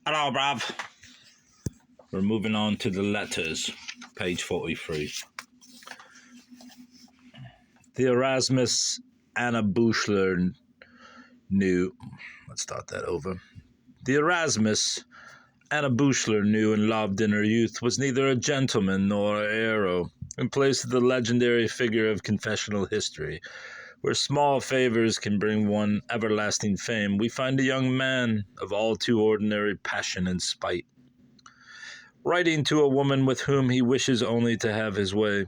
Hello, bruv. We're moving on to the letters, page 43. The Erasmus Anna Buchler knew. Let's start that over. The Erasmus Anna Buchler knew and loved in her youth was neither a gentleman nor a hero. In place of the legendary figure of confessional history, where small favors can bring one everlasting fame, we find a young man of all too ordinary passion and spite, writing to a woman with whom he wishes only to have his way.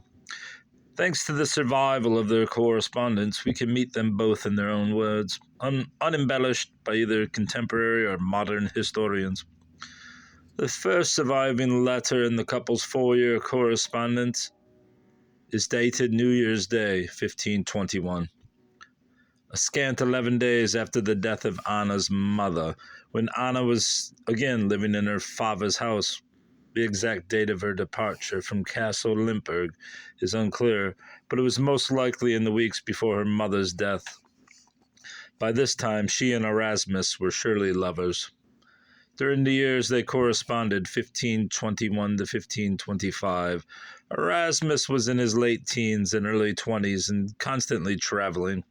Thanks to the survival of their correspondence, we can meet them both in their own words, unembellished by either contemporary or modern historians. The first surviving letter in the couple's 4-year correspondence is dated New Year's Day, 1521. A scant 11 days after the death of Anna's mother, when Anna was again living in her father's house. The exact date of her departure from Castle Limburg is unclear, but it was most likely in the weeks before her mother's death. By this time, she and Erasmus were surely lovers. During the years they corresponded, 1521 to 1525, Erasmus was in his late teens and early 20s and constantly traveling.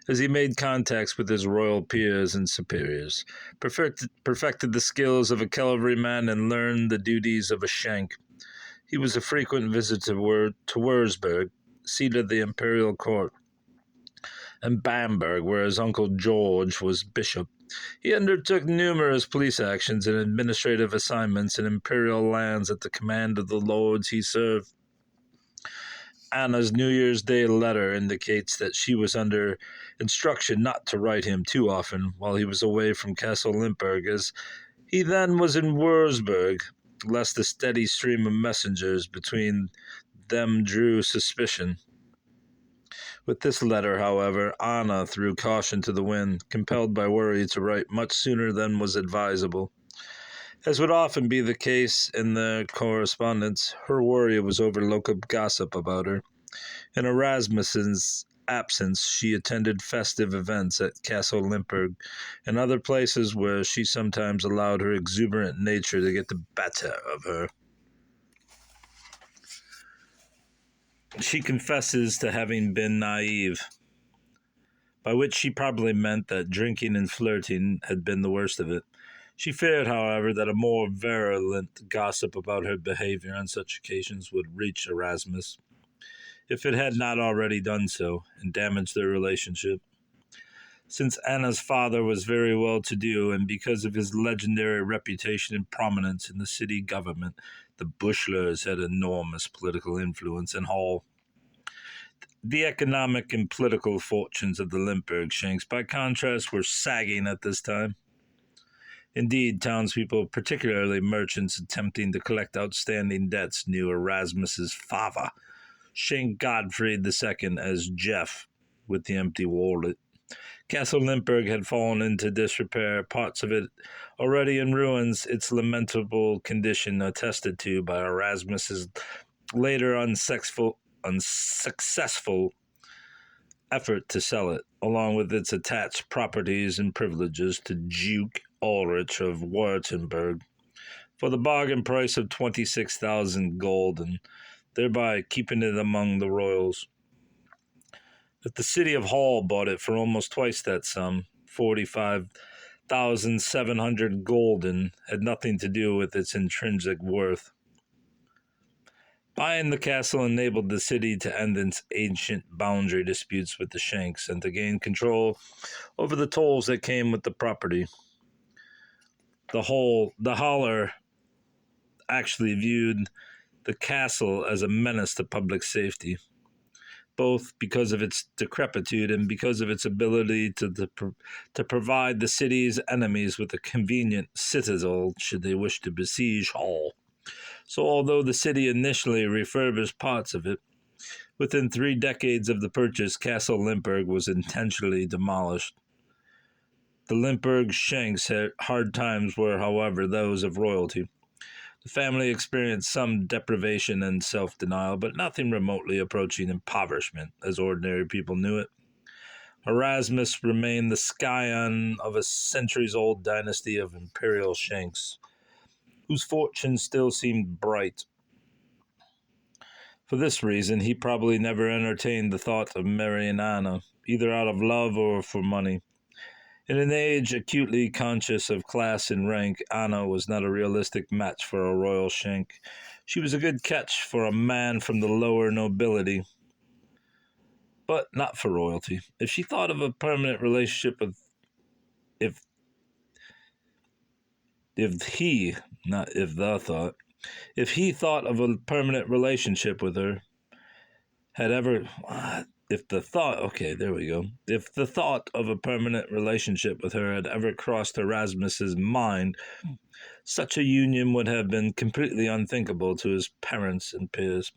As he made contacts with his royal peers and superiors, perfected the skills of a cavalryman, and learned the duties of a shank. He was a frequent visitor to Würzburg, seat of the imperial court, and Bamberg, where his uncle George was bishop. He undertook numerous police actions and administrative assignments in imperial lands at the command of the lords he served. Anna's New Year's Day letter indicates that she was under instruction not to write him too often while he was away from Castle Limburg, as he then was in Würzburg, lest the steady stream of messengers between them drew suspicion. With this letter, however, Anna threw caution to the wind, compelled by worry to write much sooner than was advisable. As would often be the case in their correspondence, her worry was over local gossip about her. In Erasmus's absence, she attended festive events at Castle Limburg and other places where she sometimes allowed her exuberant nature to get the better of her. She confesses to having been naive, by which she probably meant that drinking and flirting had been the worst of it. She feared, however, that a more virulent gossip about her behavior on such occasions would reach Erasmus, if it had not already done so, and damaged their relationship. Since Anna's father was very well-to-do, and because of his legendary reputation and prominence in the city government, the Buchlers had enormous political influence in Hall. The economic and political fortunes of the Limburg Shanks, by contrast, were sagging at this time. Indeed, townspeople, particularly merchants attempting to collect outstanding debts, knew Erasmus's father, Shank Gottfried II, as Jeff, with the empty wallet. Castle Limburg had fallen into disrepair, parts of it already in ruins, its lamentable condition attested to by Erasmus's later unsuccessful effort to sell it, along with its attached properties and privileges to Duke Ulrich of Württemberg, for the bargain price of 26,000 gulden, thereby keeping it among the royals. But the city of Hall bought it for almost twice that sum, 45,700 gulden, had nothing to do with its intrinsic worth. Buying the castle enabled the city to end its ancient boundary disputes with the Shanks and to gain control over the tolls that came with the property. The Haller actually viewed the castle as a menace to public safety, both because of its decrepitude and because of its ability to provide the city's enemies with a convenient citadel should they wish to besiege Hall. So although the city initially refurbished parts of it, within 3 decades of the purchase, Castle Limburg was intentionally demolished. The Limburg Shanks' hard times were, however, those of royalty. The family experienced some deprivation and self-denial, but nothing remotely approaching impoverishment, as ordinary people knew it. Erasmus remained the scion of a centuries-old dynasty of imperial shanks, whose fortune still seemed bright. For this reason, he probably never entertained the thought of marrying Anna, either out of love or for money. In an age acutely conscious of class and rank, Anna was not a realistic match for a royal shank. She was a good catch for a man from the lower nobility, but not for royalty. If she thought of a permanent relationship with, if he, not if the thought, if he thought of a permanent relationship with her, had ever, if the thought, okay, there we go. If the thought of a permanent relationship with her had ever crossed Erasmus's mind, such a union would have been completely unthinkable to his parents and peers.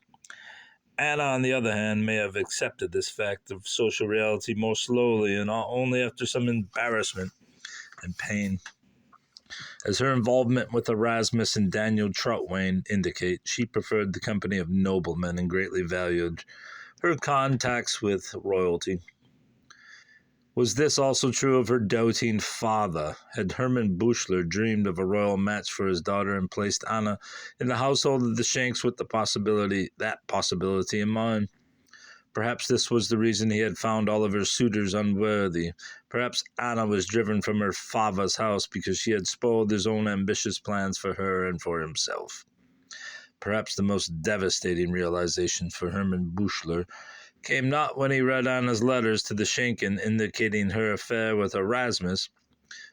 Anna, on the other hand, may have accepted this fact of social reality more slowly and only after some embarrassment and pain. As her involvement with Erasmus and Daniel Troutwain indicate, she preferred the company of noblemen and greatly valued her contacts with royalty. Was this also true of her doting father? Had Hermann Buchler dreamed of a royal match for his daughter and placed Anna in the household of the Shanks with that possibility in mind? Perhaps this was the reason he had found all of her suitors unworthy. Perhaps Anna was driven from her father's house because she had spoiled his own ambitious plans for her and for himself. Perhaps the most devastating realization for Hermann Buchler came not when he read Anna's letters to the Schenken indicating her affair with Erasmus,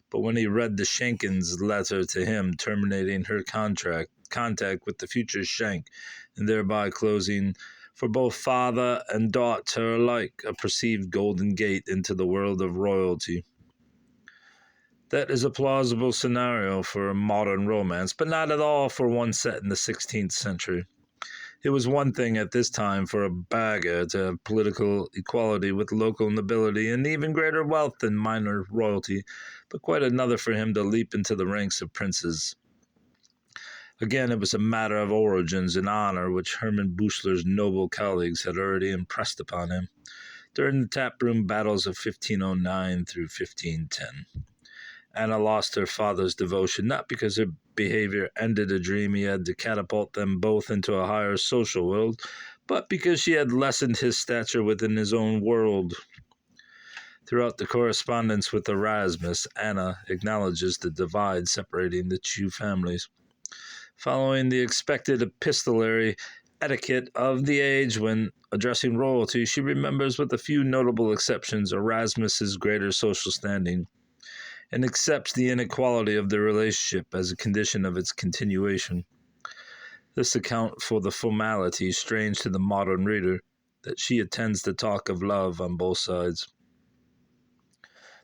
but when he read the Schenken's letter to him terminating her contact with the future Schenk, and thereby closing for both father and daughter alike a perceived golden gate into the world of royalty. That is a plausible scenario for a modern romance, but not at all for one set in the 16th century. It was one thing at this time for a burgher to have political equality with local nobility and even greater wealth than minor royalty, but quite another for him to leap into the ranks of princes. Again, it was a matter of origins and honor which Hermann Buchler's noble colleagues had already impressed upon him during the taproom battles of 1509 through 1510. Anna lost her father's devotion not because her behavior ended a dream he had to catapult them both into a higher social world, but because she had lessened his stature within his own world. Throughout the correspondence with Erasmus, Anna acknowledges the divide separating the two families. Following the expected epistolary etiquette of the age when addressing royalty, she remembers, with a few notable exceptions, Erasmus's greater social standing, and accepts the inequality of the relationship as a condition of its continuation. This accounts for the formality, strange to the modern reader, that she attends the talk of love on both sides.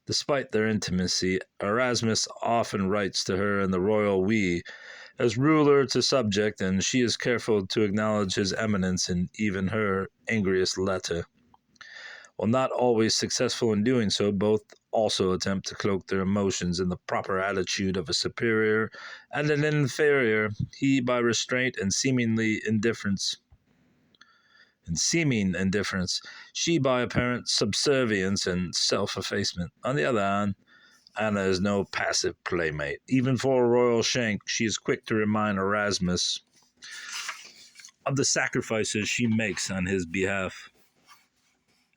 Despite their intimacy, Erasmus often writes to her in the royal we, as ruler to subject, and she is careful to acknowledge his eminence in even her angriest letter. While not always successful in doing so, both also attempt to cloak their emotions in the proper attitude of a superior and an inferior, he by restraint and seeming indifference, she by apparent subservience and self-effacement. On the other hand, Anna is no passive playmate. Even for a royal shank, she is quick to remind Erasmus of the sacrifices she makes on his behalf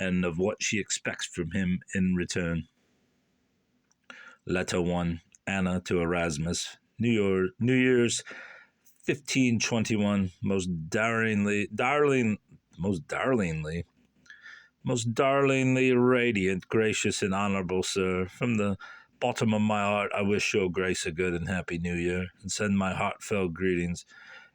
and of what she expects from him in return. Letter 1, Anna to Erasmus, New Year's 1521, most darlingly radiant, gracious, and honorable sir, from the bottom of my heart I wish your grace a good and happy New Year, and send my heartfelt greetings.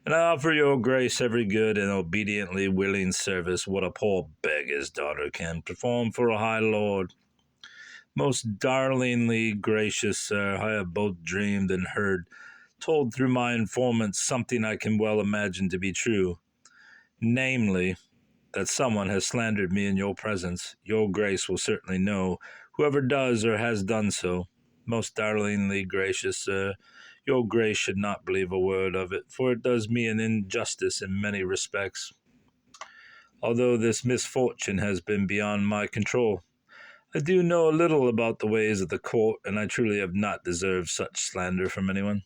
And I offer your grace every good and obediently willing service what a poor beggar's daughter can perform for a high lord. Most darlingly gracious sir, I have both dreamed and heard, told through my informants, something I can well imagine to be true, namely, that someone has slandered me in your presence. Your grace will certainly know, whoever does or has done so. Most darlingly gracious sir, your grace should not believe a word of it, for it does me an injustice in many respects. Although this misfortune has been beyond my control, I do know a little about the ways of the court, and I truly have not deserved such slander from anyone.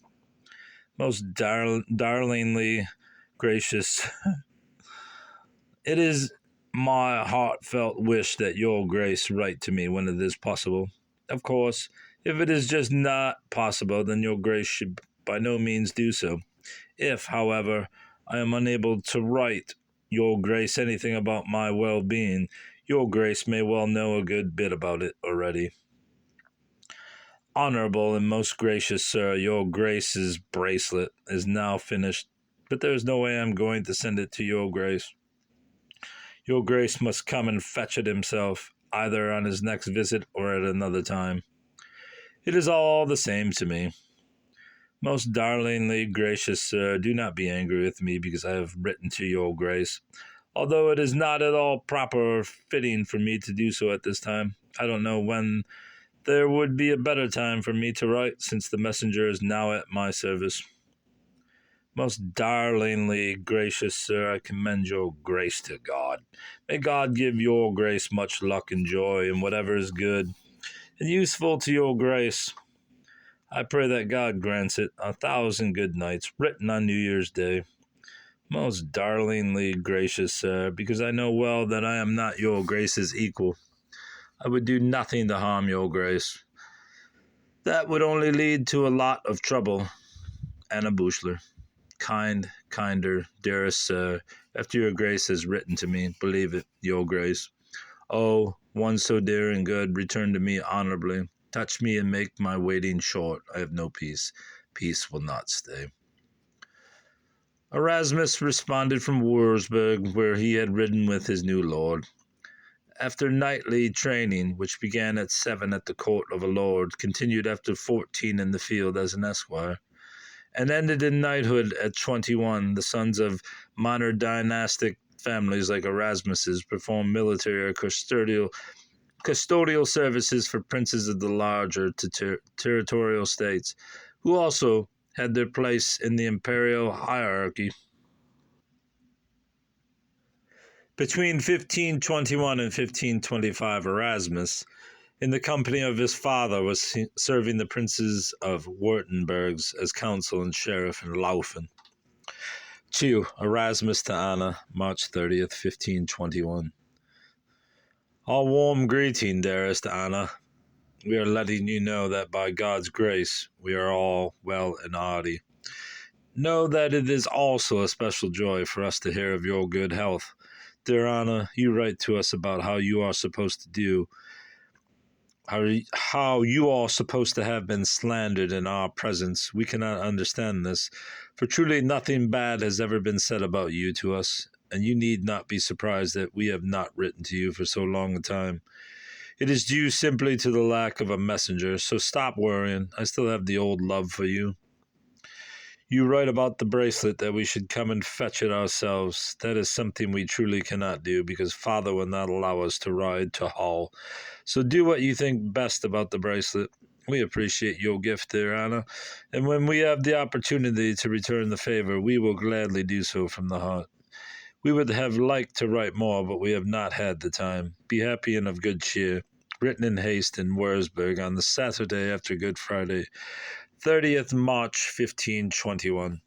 Most darlingly gracious, it is my heartfelt wish that your grace write to me when it is possible. Of course, if it is just not possible, then your grace should by no means do so. If, however, I am unable to write your grace anything about my well-being, your grace may well know a good bit about it already. Honorable and most gracious sir, your grace's bracelet is now finished, but there is no way I'm going to send it to your grace. Your grace must come and fetch it himself, either on his next visit or at another time. It is all the same to me. Most darlingly gracious sir, do not be angry with me because I have written to your grace, although it is not at all proper or fitting for me to do so at this time. I don't know when there would be a better time for me to write, since the messenger is now at my service. Most darlingly gracious sir, I commend your grace to God. May God give your grace much luck and joy in whatever is good and useful to your grace. I pray that God grants it 1,000 good nights, written on New Year's Day. Most darlingly gracious sir, because I know well that I am not your grace's equal. I would do nothing to harm your grace. That would only lead to a lot of trouble. Anna Bushler. Kinder, dearest sir, after your grace has written to me, believe it, your grace. Oh, one so dear and good, return to me honorably. Touch me and make my waiting short. I have no peace. Peace will not stay. Erasmus responded from Wurzburg, where he had ridden with his new lord. After knightly training, which began at 7 at the court of a lord, continued after 14 in the field as an esquire, and ended in knighthood at 21, the sons of minor dynastic families like Erasmus's performed military or custodial services for princes of the larger territorial states, who also had their place in the imperial hierarchy. Between 1521 and 1525, Erasmus, in the company of his father, was serving the princes of Württemberg as consul and sheriff in Laufen. 2. Erasmus to Anna, March 30th, 1521. All warm greeting, dearest Anna. We are letting you know that by God's grace we are all well and hearty. Know that it is also a special joy for us to hear of your good health. Dear Anna, you write to us about how you are supposed to do, how you are supposed to have been slandered in our presence. We cannot understand this, for truly nothing bad has ever been said about you to us, and you need not be surprised that we have not written to you for so long a time. It is due simply to the lack of a messenger, so stop worrying. I still have the old love for you. You write about the bracelet that we should come and fetch it ourselves. That is something we truly cannot do, because Father will not allow us to ride to Hull. So do what you think best about the bracelet. We appreciate your gift, dear Anna, and when we have the opportunity to return the favor, we will gladly do so from the heart. We would have liked to write more, but we have not had the time. Be happy and of good cheer. Written in haste in Wurzburg on the Saturday after Good Friday, 30th March, 1521.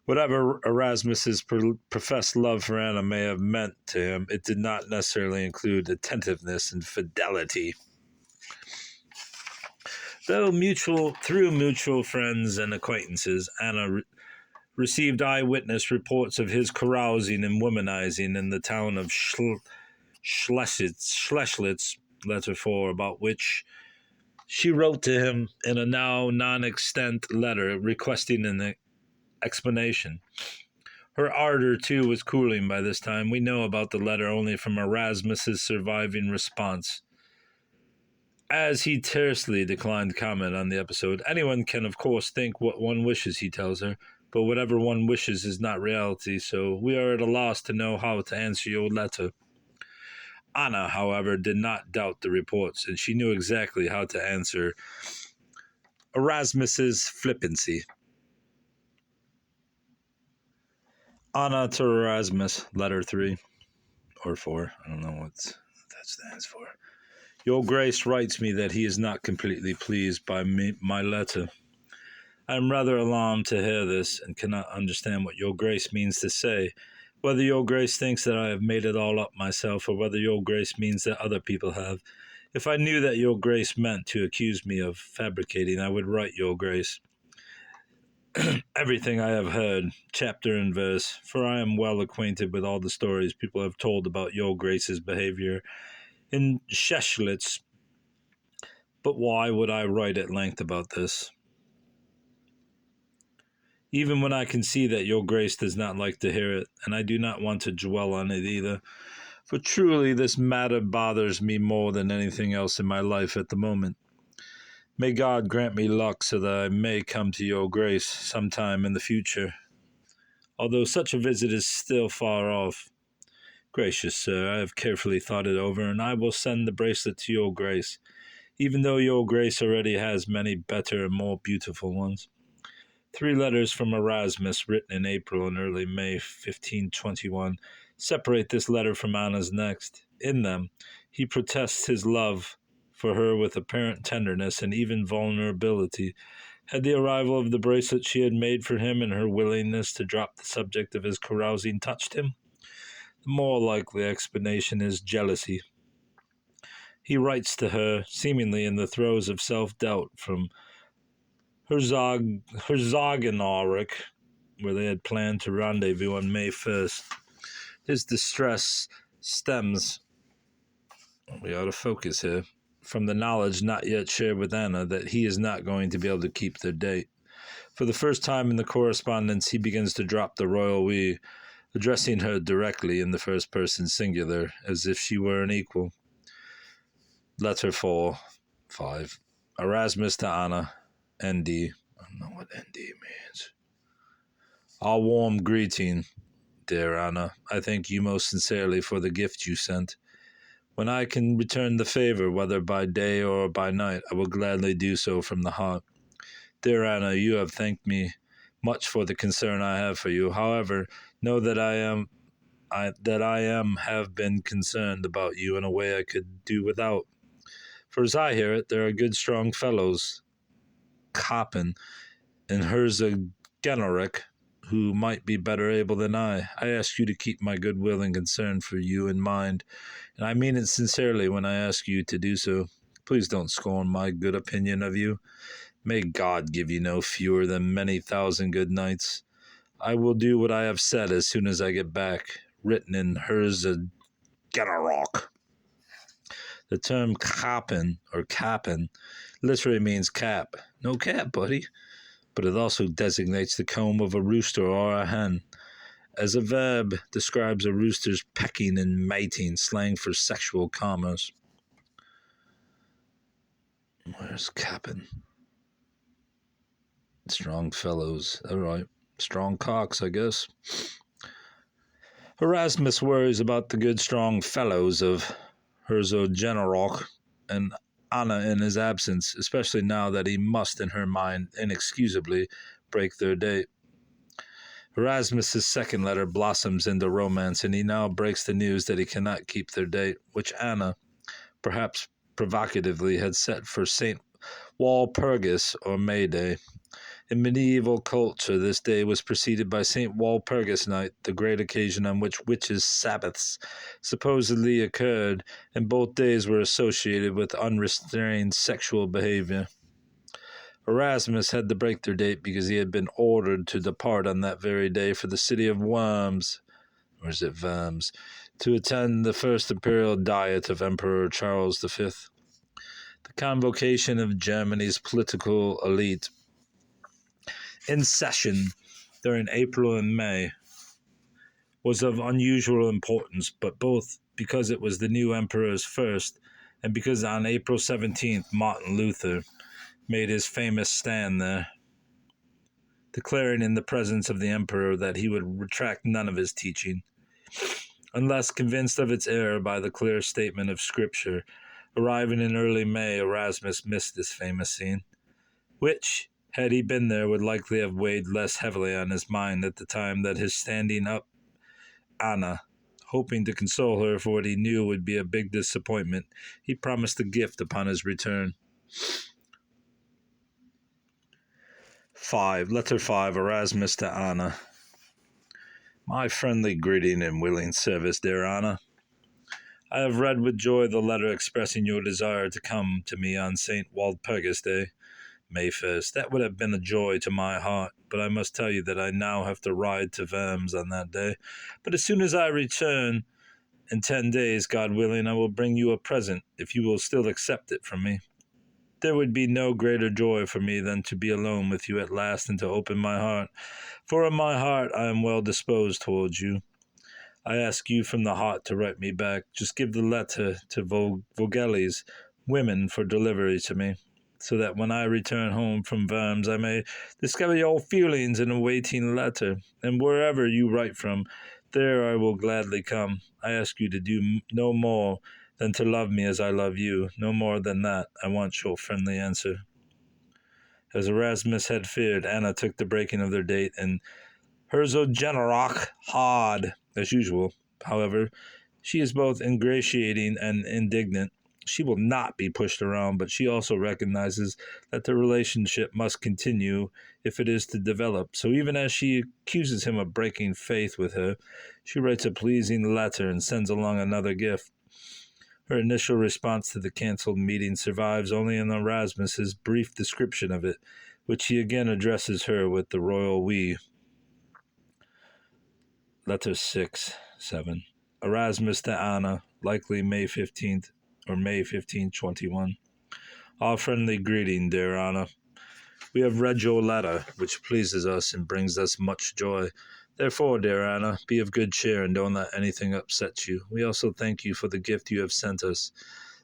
Whatever Erasmus's professed love for Anna may have meant to him, it did not necessarily include attentiveness and fidelity. Though through mutual friends and acquaintances, Anna received eyewitness reports of his carousing and womanizing in the town of Schleslitz, letter 4, about which she wrote to him in a now non-extant letter requesting an explanation. Her ardor, too, was cooling by this time. We know about the letter only from Erasmus's surviving response, as he tersely declined comment on the episode. Anyone can, of course, think what one wishes, he tells her, but whatever one wishes is not reality, so we are at a loss to know how to answer your letter. Anna, however, did not doubt the reports, and she knew exactly how to answer Erasmus's flippancy. Anna to Erasmus, letter 3, or 4, I don't know what that stands for. Your Grace writes me that he is not completely pleased by my letter. I am rather alarmed to hear this, and cannot understand what your Grace means to say, whether your Grace thinks that I have made it all up myself, or whether your Grace means that other people have. If I knew that your Grace meant to accuse me of fabricating, I would write your Grace everything I have heard, chapter and verse, for I am well acquainted with all the stories people have told about your Grace's behavior in Scheschlitz. But why would I write at length about this? Even when I can see that your Grace does not like to hear it, and I do not want to dwell on it either, for truly this matter bothers me more than anything else in my life at the moment. May God grant me luck so that I may come to your Grace sometime in the future, although such a visit is still far off. Gracious sir, I have carefully thought it over, and I will send the bracelet to your Grace, even though your Grace already has many better and more beautiful ones. 3 letters from Erasmus, written in April and early May 1521, separate this letter from Anna's next. In them, he protests his love for her with apparent tenderness and even vulnerability. Had the arrival of the bracelet she had made for him and her willingness to drop the subject of his carousing touched him? The more likely explanation is jealousy. He writes to her, seemingly in the throes of self-doubt, from Herzogenaurach, where they had planned to rendezvous on May 1st. His distress stems, we ought to focus here, from the knowledge not yet shared with Anna that he is not going to be able to keep their date. For the first time in the correspondence, he begins to drop the royal we, addressing her directly in the first person singular, as if she were an equal. Letter 5. Erasmus to Anna, N.D. I don't know what N.D. means. Our warm greeting, dear Anna. I thank you most sincerely for the gift you sent. When I can return the favor, whether by day or by night, I will gladly do so from the heart. Dear Anna, you have thanked me much for the concern I have for you. However, know that I have been concerned about you in a way I could do without. For as I hear it, there are good strong fellows, Koppen and Herzogenaurach, who might be better able than I. I ask you to keep my goodwill and concern for you in mind, and I mean it sincerely when I ask you to do so. Please don't scorn my good opinion of you. May God give you no fewer than many thousand good nights. I will do what I have said as soon as I get back. Written in Herzogenaurach. The term Koppen, or Kappen, literally means cap. No cap, buddy. But it also designates the comb of a rooster or a hen. As a verb, describes a rooster's pecking and mating, slang for sexual commerce. Where's Kappen? Strong fellows. All right. Strong cocks, I guess. Erasmus worries about the good strong fellows of Herzogenaurach and Anna in his absence, especially now that he must, in her mind, inexcusably break their date. Erasmus's second letter blossoms into romance, and he now breaks the news that he cannot keep their date, which Anna, perhaps provocatively, had set for St. Walpurgis, or May Day. In medieval culture, this day was preceded by St. Walpurgis Night, the great occasion on which witches' Sabbaths supposedly occurred, and both days were associated with unrestrained sexual behavior. Erasmus had to break their date because he had been ordered to depart on that very day for the city of Worms, or is it Worms, to attend the first imperial diet of Emperor Charles V. The convocation of Germany's political elite in session during April and May was of unusual importance, but both because it was the new emperor's first and because on April 17th Martin Luther made his famous stand there, declaring in the presence of the emperor that he would retract none of his teaching, unless convinced of its error by the clear statement of Scripture. Arriving in early May, Erasmus missed this famous scene, which, had he been there, would likely have weighed less heavily on his mind at the time that his standing up Anna Hoping to console her for what he knew would be a big disappointment, he promised a gift upon his return. 5. Letter 5. Erasmus to Anna. My friendly greeting and willing service, dear Anna. I have read with joy the letter expressing your desire to come to me on St. Walpurgis Day, May 1st. That would have been a joy to my heart, but I must tell you that I now have to ride to Worms on that day. But as soon as I return, in 10 days, God willing, I will bring you a present, if you will still accept it from me. There would be no greater joy for me than to be alone with you at last and to open my heart, for in my heart I am well disposed towards you. I ask you from the heart to write me back. Just give the letter to Vogel's women for delivery to me, so that when I return home from Worms I may discover your feelings in a waiting letter, and wherever you write from, there I will gladly come. I ask you to do no more than to love me as I love you. No more than that. I want your friendly answer. As Erasmus had feared, Anna took the breaking of their date and Herzogenaurach hard, as usual. However, she is both ingratiating and indignant. She will not be pushed around, but she also recognizes that the relationship must continue if it is to develop. So even as she accuses him of breaking faith with her, she writes a pleasing letter and sends along another gift. Her initial response to the cancelled meeting survives only in Erasmus's brief description of it, which he again addresses her with the royal we. Letter 6, 7. Erasmus to Anna, likely May 15th or May 15, 21. Our friendly greeting, dear Anna. We have read your letter, which pleases us and brings us much joy. Therefore, dear Anna, be of good cheer and don't let anything upset you. We also thank you for the gift you have sent us,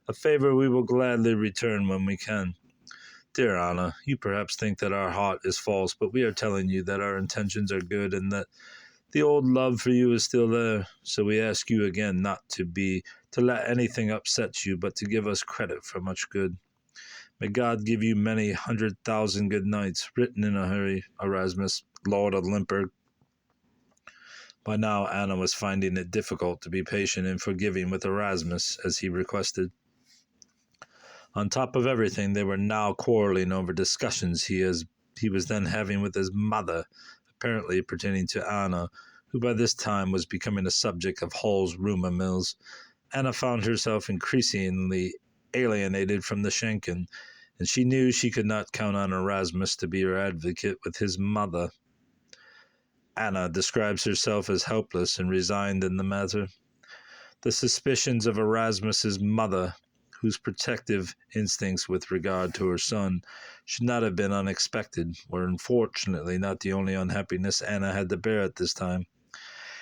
a favor we will gladly return when we can. Dear Anna, you perhaps think that our heart is false, but we are telling you that our intentions are good and that the old love for you is still there, so we ask you again not to let anything upset you, but to give us credit for much good. May God give you many 100,000 good nights. Written in a hurry, Erasmus, Lord of Limburg. By now, Anna was finding it difficult to be patient and forgiving with Erasmus, as he requested. On top of everything, they were now quarreling over discussions he was then having with his mother, apparently pertaining to Anna, who by this time was becoming a subject of Hall's rumour mills. Anna found herself increasingly alienated from the Schenken, and she knew she could not count on Erasmus to be her advocate with his mother. Anna describes herself as helpless and resigned in the matter. The suspicions of Erasmus's mother, whose protective instincts with regard to her son should not have been unexpected, were unfortunately not the only unhappiness Anna had to bear at this time.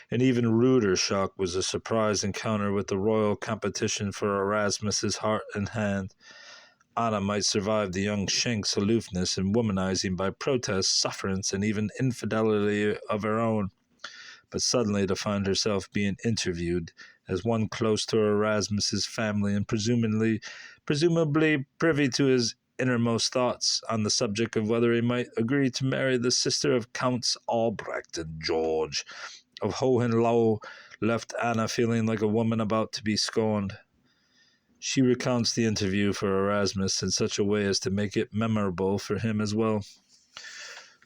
An even ruder shock was a surprise encounter with the royal competition for Erasmus's heart and hand. Anna might survive the young Schenk's aloofness and womanizing by protest, sufferance, and even infidelity of her own, but suddenly to find herself being interviewed as one close to Erasmus's family and presumably privy to his innermost thoughts on the subject of whether he might agree to marry the sister of Counts Albrecht and George of Hohenlohe, left Anna feeling like a woman about to be scorned. She recounts the interview for Erasmus in such a way as to make it memorable for him as well.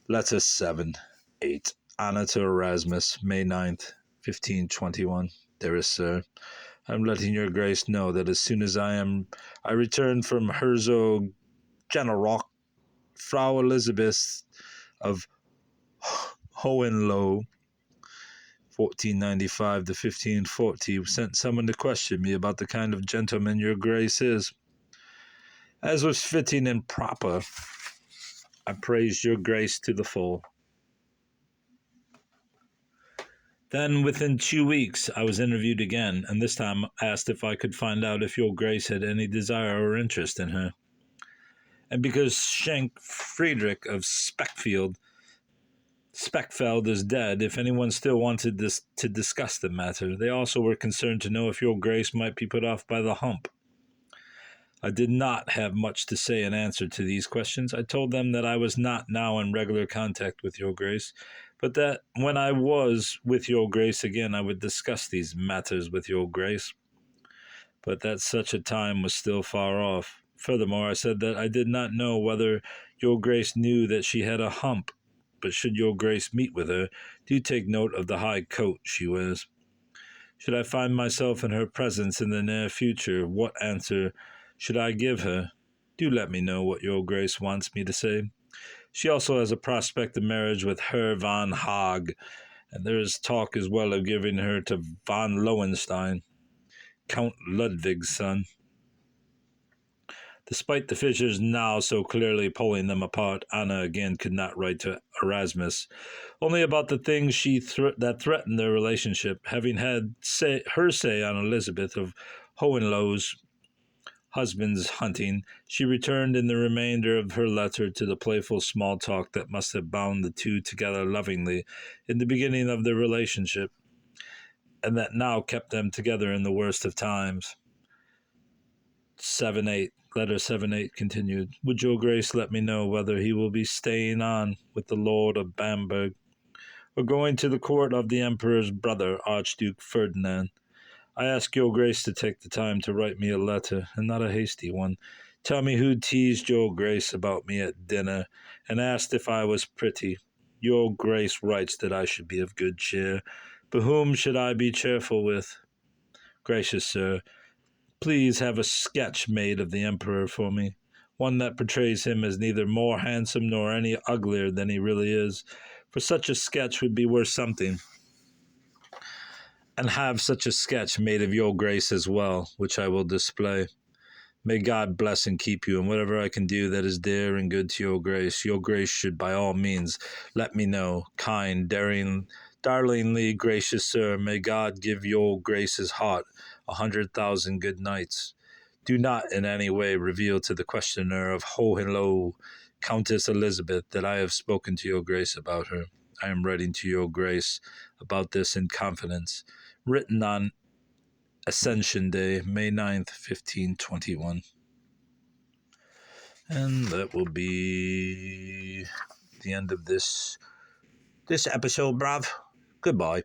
Letter 7, 8. Anna to Erasmus, May 9th, 1521. Dearest sir, I am letting your grace know that as soon as I return from Herzogenaurach, Frau Elizabeth of Hohenlohe, 1495 to 1540, sent someone to question me about the kind of gentleman your grace is. As was fitting and proper, I praised your grace to the full. Then, within 2 weeks, I was interviewed again, and this time asked if I could find out if your grace had any desire or interest in her. And because Schenk Friedrich of Speckfeld is dead, if anyone still wanted to discuss the matter, they also were concerned to know if your grace might be put off by the hump. I did not have much to say in answer to these questions. I told them that I was not now in regular contact with your grace, but that when I was with your grace again, I would discuss these matters with your grace, but that such a time was still far off. Furthermore, I said that I did not know whether your grace knew that she had a hump, but should your grace meet with her, do take note of the high coat she wears. Should I find myself in her presence in the near future, what answer should I give her? Do let me know what your grace wants me to say. She also has a prospect of marriage with Herr von Haag, and there is talk as well of giving her to von Lowenstein, Count Ludwig's son. Despite the fissures now so clearly pulling them apart, Anna again could not write to Erasmus, only about the things that threatened their relationship, having had her say on Elizabeth of Hohenloh's husband's hunting. She returned in the remainder of her letter to the playful small talk that must have bound the two together lovingly in the beginning of their relationship, and that now kept them together in the worst of times. 7-8. Letter 7-8 continued. Would your grace let me know whether he will be staying on with the Lord of Bamberg, or going to the court of the Emperor's brother, Archduke Ferdinand? I ask your grace to take the time to write me a letter, and not a hasty one. Tell me who teased your grace about me at dinner, and asked if I was pretty. Your grace writes that I should be of good cheer, but whom should I be cheerful with? Gracious sir, please have a sketch made of the Emperor for me, one that portrays him as neither more handsome nor any uglier than he really is, for such a sketch would be worth something. And have such a sketch made of your grace as well, which I will display. May God bless and keep you, and whatever I can do that is dear and good to your grace should by all means let me know. Kind, darlingly gracious sir, may God give your grace's heart 100,000 good nights. Do not in any way reveal to the questioner of Hohenlohe, Countess Elizabeth, that I have spoken to your grace about her. I am writing to your grace about this in confidence. Written on Ascension Day, May 9th, 1521. And that will be the end of this episode, bruv. Goodbye.